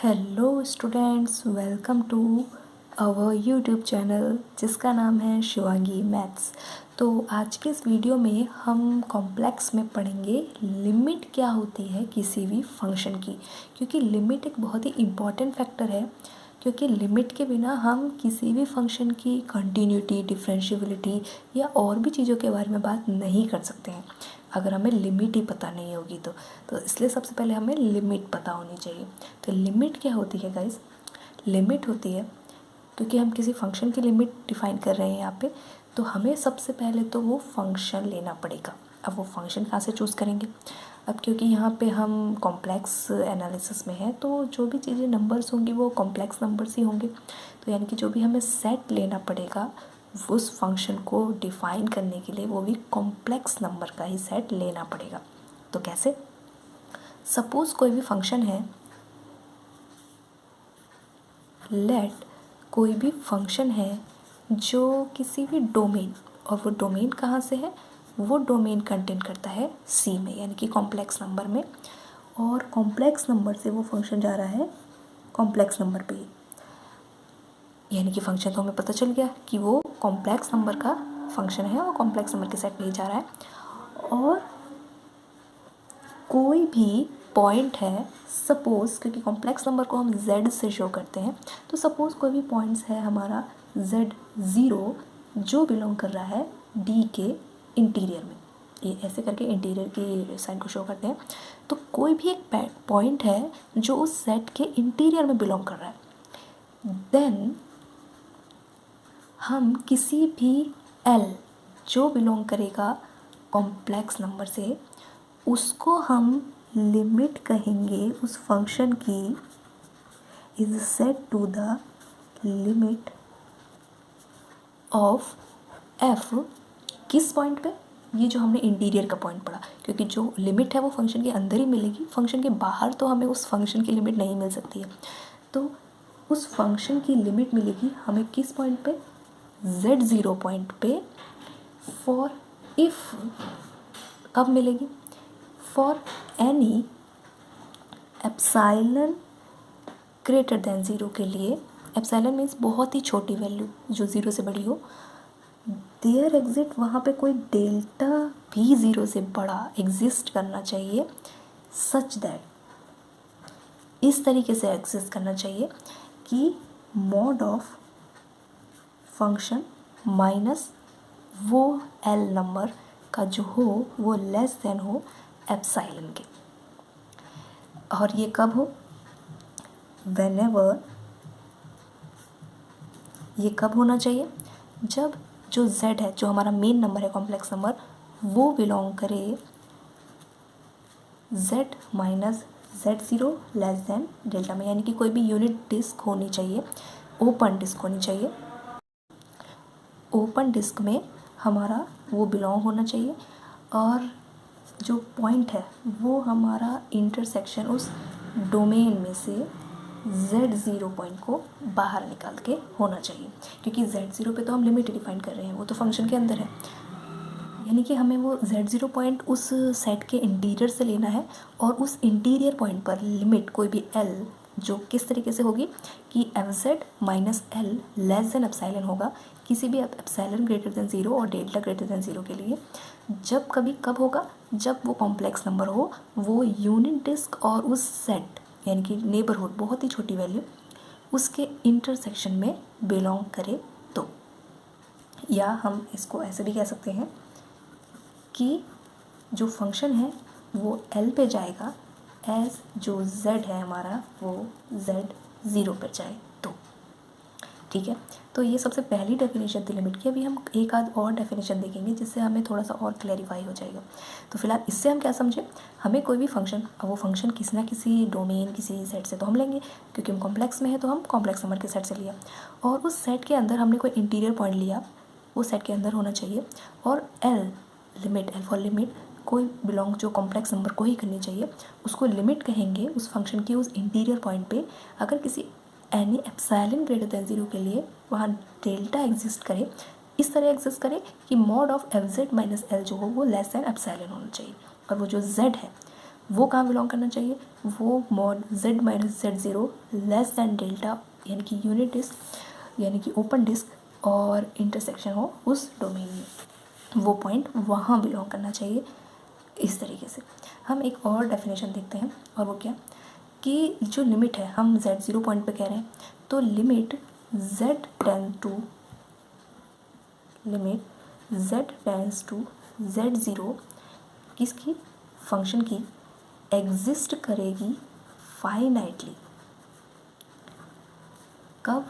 Hello students, welcome to our YouTube channel जिसका नाम है शिवांगी मैथ्स। तो आज के इस वीडियो में हम कॉम्प्लेक्स में पढ़ेंगे लिमिट क्या होती है किसी भी फंक्शन की, क्योंकि लिमिट एक बहुत ही इम्पॉर्टेंट फैक्टर है। क्योंकि लिमिट के बिना हम किसी भी फंक्शन की कंटिन्यूटी, डिफरेंशिएबिलिटी या और भी चीज़ों के बारे में बात नहीं कर सकते हैं अगर हमें लिमिट ही पता नहीं होगी तो इसलिए सबसे पहले हमें लिमिट पता होनी चाहिए। तो लिमिट क्या होती है गाइस? लिमिट होती है क्योंकि हम किसी फंक्शन की लिमिट डिफाइन कर रहे हैं यहाँ पे, तो हमें सबसे पहले तो वो फंक्शन लेना पड़ेगा। अब वो फंक्शन कहाँ से चूज़ करेंगे? अब क्योंकि यहाँ पे हम कॉम्प्लेक्स एनालिसिस में है, तो जो भी चीज़ें नंबर्स होंगी वो कॉम्प्लेक्स नंबर्स ही होंगे। तो यानी कि जो भी हमें सेट लेना पड़ेगा उस फंक्शन को डिफ़ाइन करने के लिए, वो भी कॉम्प्लेक्स नंबर का ही सेट लेना पड़ेगा। तो कैसे? सपोज़ कोई भी फंक्शन है, लेट कोई भी फंक्शन है जो किसी भी डोमेन, और वो डोमेन कहाँ से है? वो डोमेन कंटेन करता है सी में, यानी कि कॉम्प्लेक्स नंबर में, और कॉम्प्लेक्स नंबर से वो फंक्शन जा रहा है कॉम्प्लेक्स नंबर पे। यानी कि फंक्शन तो हमें पता चल गया कि वो कॉम्प्लेक्स नंबर का फंक्शन है और कॉम्प्लेक्स नंबर के सेट पे ही जा रहा है। और कोई भी पॉइंट है, सपोज़, क्योंकि कॉम्प्लेक्स नंबर को हम z से शो करते हैं, तो सपोज़ कोई भी पॉइंट्स है हमारा z0 जो बिलोंग कर रहा है D के इंटीरियर में, ये ऐसे करके इंटीरियर की साइन को शो करते हैं। तो कोई भी एक पॉइंट है जो उस सेट के इंटीरियर में बिलोंग कर रहा है, देन हम किसी भी L जो बिलोंग करेगा कॉम्प्लेक्स नंबर से, उसको हम लिमिट कहेंगे उस फंक्शन की, is set to the limit of f। किस पॉइंट पे? ये जो हमने इंटीरियर का पॉइंट पढ़ा, क्योंकि जो लिमिट है वो फंक्शन के अंदर ही मिलेगी, फंक्शन के बाहर तो हमें उस फंक्शन की लिमिट नहीं मिल सकती है। तो उस फंक्शन की लिमिट मिलेगी हमें किस पॉइंट पे? z0 पॉइंट पे। फॉर इफ़ कब मिलेगी? For any epsilon greater than zero के लिए, एप्साइलन मीन्स बहुत ही छोटी वैल्यू जो ज़ीरो से बड़ी हो, देयर एग्जिट, वहाँ पे कोई डेल्टा भी ज़ीरो से बड़ा एग्जिस्ट करना चाहिए, सच दैट, इस तरीके से एग्जिस्ट करना चाहिए कि मॉड ऑफ फंक्शन माइनस वो एल नंबर का जो हो वो लेस देन हो एप्साइलन के। और ये कब हो? व्हेनेवर, ये कब होना चाहिए? जब जो z है, जो हमारा मेन नंबर है कॉम्प्लेक्स नंबर, वो बिलोंग करे z minus z0 less than delta में, यानी कि कोई भी यूनिट डिस्क होनी चाहिए, ओपन डिस्क होनी चाहिए। ओपन डिस्क में हमारा वो बिलोंग होना चाहिए, और जो पॉइंट है वो हमारा इंटरसेक्शन उस डोमेन में से z0 पॉइंट को बाहर निकाल के होना चाहिए, क्योंकि z0 पे तो हम लिमिट डिफाइन कर रहे हैं, वो तो फंक्शन के अंदर है। यानी कि हमें वो z0 पॉइंट उस सेट के इंटीरियर से लेना है, और उस इंटीरियर पॉइंट पर लिमिट कोई भी l जो किस तरीके से होगी कि fz minus l less than epsilon होगा, किसी भी एप्साइलन ग्रेटर देन ज़ीरो और डेल्टा ग्रेटर देन ज़ीरो के लिए। जब कभी कब होगा? जब वो कॉम्प्लेक्स नंबर हो, वो यूनिट डिस्क और उस सेट यानी कि नेबरहुड, बहुत ही छोटी वैल्यू, उसके इंटरसेक्शन में बिलोंग करे तो। या हम इसको ऐसे भी कह सकते हैं कि जो फंक्शन है वो L पे जाएगा एज जो Z है हमारा वो Z0 पर जाए तो। ठीक है, तो ये सबसे पहली डेफिनेशन थी लिमिट की। अभी हम एक आध और डेफिनेशन देखेंगे जिससे हमें थोड़ा सा और क्लैरिफाई हो जाएगा। तो फिलहाल इससे हम क्या समझे? हमें कोई भी फंक्शन, अब वो फंक्शन किसी ना किसी डोमेन, किसी सेट से तो हम लेंगे, क्योंकि हम कॉम्प्लेक्स में है तो हम कॉम्प्लेक्स नंबर के सेट से लिया, और उस सेट के अंदर हमने कोई इंटीरियर पॉइंट लिया, वो सेट के अंदर होना चाहिए, और L limit, L for limit कोई बिलोंग जो कॉम्प्लेक्स नंबर को ही करनी चाहिए, उसको लिमिट कहेंगे उस फंक्शन की उस इंटीरियर पॉइंट पे। अगर किसी any epsilon greater than zero के लिए वहाँ डेल्टा एग्जिस्ट करे, इस तरह एग्जिस्ट करे कि mod of F Z minus L जो हो वो लेस देन एप्साइलन होना चाहिए, और वो जो z है वो कहाँ बिलोंग करना चाहिए, वो mod z minus z0 less than delta यानी कि यूनिट डिस्क यानी कि ओपन डिस्क और इंटरसेक्शन हो उस डोमेन में, वो पॉइंट वहाँ बिलोंग करना चाहिए। इस तरीके से हम एक और डेफिनेशन देखते हैं, और वो क्या कि जो लिमिट है हम z0 पॉइंट पे कह रहे हैं, तो limit z tense to z0 किसकी, फंक्शन की, एग्जिस्ट करेगी फाइनाइटली। कब,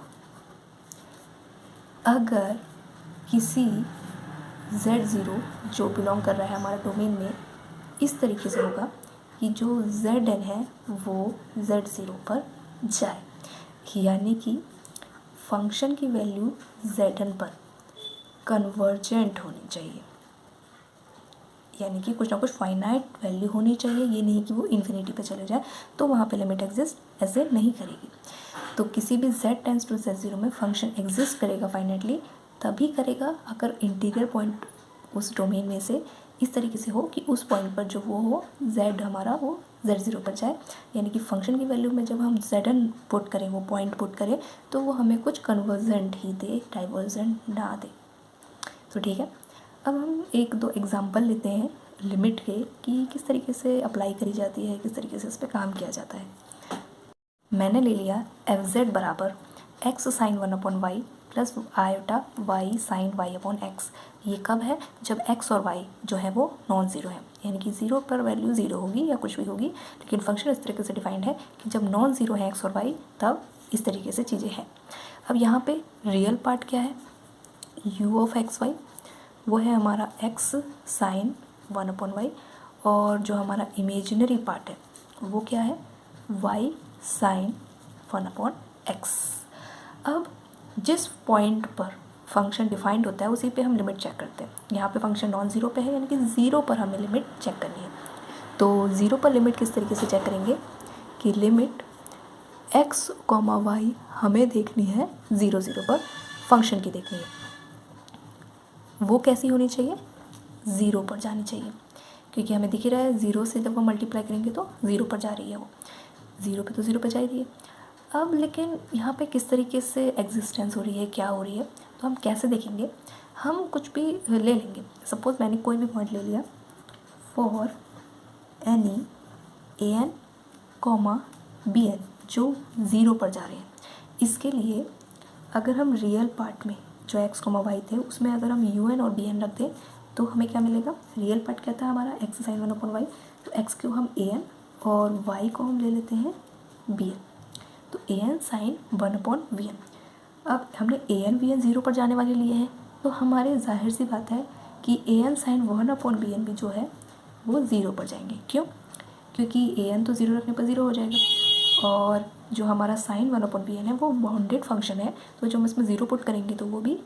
अगर किसी z0 जो बिलोंग कर रहा है हमारे डोमेन में इस तरीके से होगा कि जो zn है वो z0 पर जाए, यानी कि फंक्शन की वैल्यू zn पर कन्वर्जेंट होनी चाहिए, यानी कि कुछ ना कुछ फाइनाइट वैल्यू होनी चाहिए, ये नहीं कि वो इन्फिनिटी पे चले जाए, तो वहाँ पे लिमिट एग्जिस्ट ऐसे नहीं करेगी। तो किसी भी z टेंस टू z0 में फंक्शन एग्जिस्ट करेगा फाइनाइटली तभी करेगा अगर इंटीरियर पॉइंट उस डोमेन में से इस तरीके से हो कि उस पॉइंट पर जो वो हो z हमारा वो z0 पर जाए, यानी कि फंक्शन की वैल्यू में जब हम zn पुट करें, वो पॉइंट पुट करें, तो वो हमें कुछ कन्वर्जेंट ही दे, डाइवर्जेंट ना दे। तो ठीक है, अब हम एक दो एग्जांपल लेते हैं लिमिट के कि किस तरीके से अप्लाई करी जाती है, किस तरीके से इस पर काम किया जाता है। मैंने ले लिया f(z) बराबर x sine 1/y plus iota y sine y/x। ये कब है, जब x और y जो है वो नॉन ज़ीरो है, यानी कि ज़ीरो पर वैल्यू ज़ीरो होगी या कुछ भी होगी, लेकिन फंक्शन इस तरीके से डिफाइंड है कि जब नॉन ज़ीरो है x और y तब इस तरीके से चीज़ें हैं। अब यहाँ पे रियल पार्ट क्या है, u(x, y) वो है हमारा x साइन 1/y, और जो हमारा इमेजिनरी पार्ट है वो क्या है, y साइन 1/x। अब जिस पॉइंट पर फंक्शन डिफाइंड होता है उसी पे हम लिमिट चेक करते हैं। यहाँ पे फंक्शन नॉन ज़ीरो पे है, यानी कि ज़ीरो पर हमें लिमिट चेक करनी है। तो ज़ीरो पर लिमिट किस तरीके से चेक करेंगे कि लिमिट x, y हमें देखनी है 0 पर, फंक्शन की देखनी है, वो कैसी होनी चाहिए, 0 पर जानी चाहिए, क्योंकि हमें दिख ही रहा है 0 से जब हम मल्टीप्लाई करेंगे तो 0 पर जा रही है, वो 0 पे तो 0 पर जा रही है। अब लेकिन यहाँ पे किस तरीके से एग्जिस्टेंस हो रही है, क्या हो रही है, तो हम कैसे देखेंगे, हम कुछ भी ले लेंगे। सपोज़ मैंने कोई भी पॉइंट ले लिया, फॉर एनी an, bn जो 0 पर जा रहे हैं, इसके लिए अगर हम रियल पार्ट में जो x, y थे उसमें अगर हम un और bn रख दें तो हमें क्या मिलेगा, रियल पार्ट क्या था हमारा x साइन 1/y, तो x को हम an और y को हम ले लेते हैं bn, तो an साइन 1/bn। अब हमने an bn 0 पर जाने वाले लिए हैं, तो हमारे जाहिर सी बात है कि an साइन 1/bn भी जो है वो 0 पर जाएंगे। क्यों, क्योंकि an तो 0 रखने पर 0 हो जाएगा, और जो हमारा साइन 1/bn है वो बाउंडेड फंक्शन है, तो जो हम इसमें 0 पुट करेंगे तो वो भी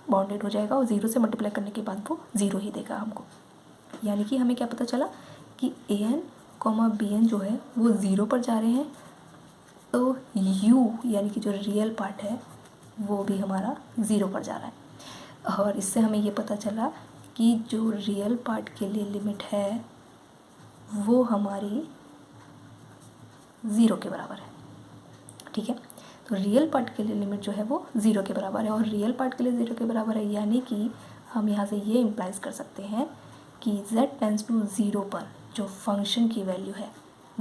बाउंडेड हो जाएगा, और 0 से मल्टीप्लाई करने के बाद वो 0 ही देगा हमको। यानी कि हमें क्या पता चला कि an, bn जो है वो 0 पर जा रहे हैं, तो u यानी कि जो रियल पार्ट है वो भी हमारा 0 पर जा रहा है। और इससे हमें ये पता चला कि जो रियल पार्ट के लिए लिमिट है वो हमारी 0 के बराबर है। ठीक है, तो रियल पार्ट के लिए लिमिट जो है वो 0 के बराबर है, और रियल पार्ट के लिए 0 के बराबर है, यानी कि हम यहाँ से ये इम्प्लाइज कर सकते हैं कि z टेंस टू 0 पर जो फंक्शन की वैल्यू है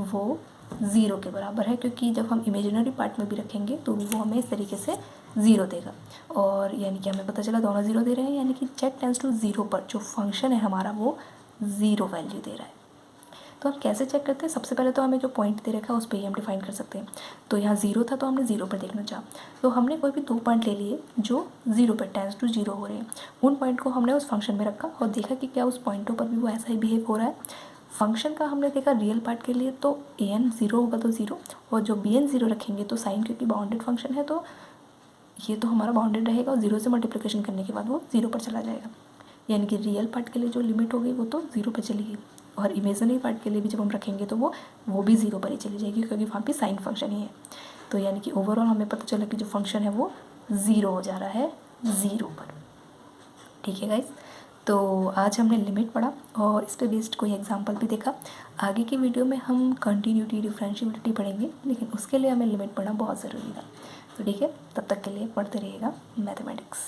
वो 0 के बराबर है, क्योंकि जब हम इमेजिनरी पार्ट में भी रखेंगे तो वो हमें इस तरीके से 0 देगा, और यानी कि हमें पता चला दोनों 0 दे रहे हैं, यानी कि z टेंस टू 0 पर जो फंक्शन है हमारा वो 0 वैल्यू दे रहा है। तो हम कैसे चेक करते हैं, सबसे पहले तो हमें जो पॉइंट दे रखा है उस पर ही हम डिफाइन कर सकते हैं। तो यहाँ 0 था तो हमने 0 पर देखना चाहा, तो हमने कोई भी 2 पॉइंट ले लिए जो 0 पर टेंस टू 0 हो रहे हैं, उन पॉइंट को हमने उस फंक्शन में रखा और देखा कि क्या उस पॉइंटों पर भी वो ऐसा ही बिहेव हो रहा है। फंक्शन का हमने देखा रियल पार्ट के लिए तो an 0 होगा तो 0, और जो bn 0 रखेंगे तो साइन, क्योंकि बाउंडेड फंक्शन है तो ये तो हमारा बाउंडेड रहेगा, और 0 से मल्टीप्लिकेशन करने के बाद वो 0 पर चला जाएगा, यानी कि रियल पार्ट के लिए जो लिमिट हो गई वो तो 0 पर चली गई, और इमेजिनरी पार्ट के लिए भी जब हम रखेंगे तो वो भी 0 पर ही चली जाएगी, क्योंकि वहाँ पे साइन फंक्शन ही है। तो यानी कि ओवरऑल हमें पता चला कि जो फंक्शन है वो 0 हो जा रहा है 0 पर। ठीक है गाइस, तो आज हमने लिमिट पढ़ा और इस पे बेस्ड कोई एग्जांपल भी देखा। आगे की वीडियो में हम कंटिन्यूटी, डिफरेंशिएबिलिटी पढ़ेंगे, लेकिन उसके लिए हमें लिमिट पढ़ना बहुत ज़रूरी था। तो ठीक है, तब तक के लिए पढ़ते रहिएगा मैथमेटिक्स।